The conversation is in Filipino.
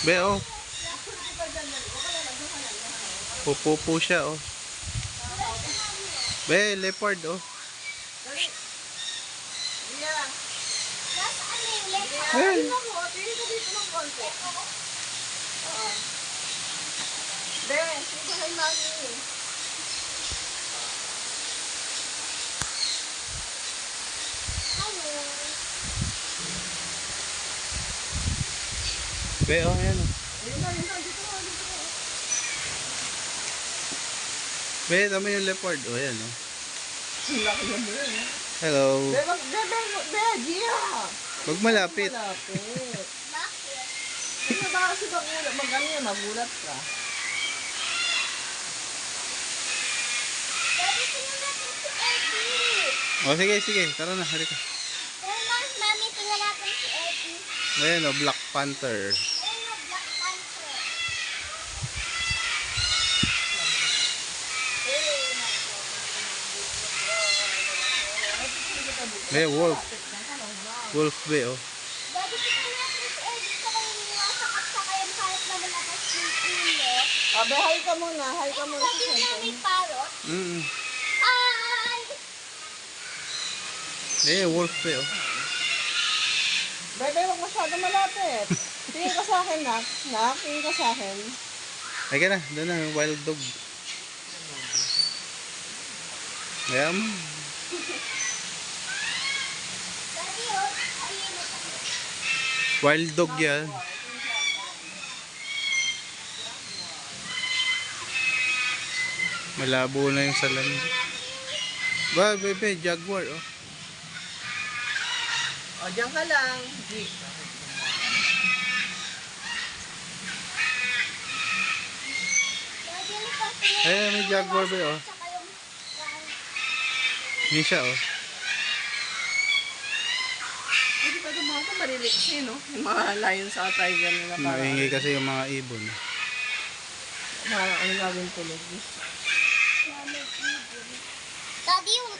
Be, oh. Pupupo siya, oh. Be, leopard, oh. Yeah. Nasaan na yung leopard? Well, Tingnan mo, tingin ka dito ng konti. Oo. Be, sige kay mami. Hello. be, oh, yan, oh. Ayun na, dito na. Be, tama yung leopard, oh, yan, oh. Ang laki na mo yun. Hello. Gia! Huwag malapit. Malapit. Bakit? Hindi ba kasi mag-ano yun, magulat ka. Daddy, tingnan natin si Eddie. Oh, sige, sige. Tara na, halika. Mami, tingnan natin si Eddie. Ayan, oh, Black Panther. Ayun na, Black Panther. Be, wolf. Wolf, be, oh. Daddy, tingnan natin si Eddie sa kayong iwasak at sa kayong kahit na malakas yung ulo. Abe, hi ka muna. Hi ka muna sa Sabi niya may cellphone. parrot. Mm. Ay! Eh, wolf, be, oh. Bebe, huwag masyado malapit. Tingin ka sa akin, nak. Nak, tingin ka sa akin. Ay ka na, doon na, wild dog. Ayan mo. Daddy, oh, ayun na. Wild dog yan. Malabo na yung salamin. Ba, bebe, jaguar, oh. O, dyan ka lang. G. Daddy, ano pa? Tingnan Ayan, may jaguar, be, oh. Tsaka yung... Hindi siya, oh. Hindi pa mga ito maliliit siya, no? Yung mga lion sa tiger nila. Maingay kasi yung mga ibon. Parang ano gagawin tulog. Daddy, yung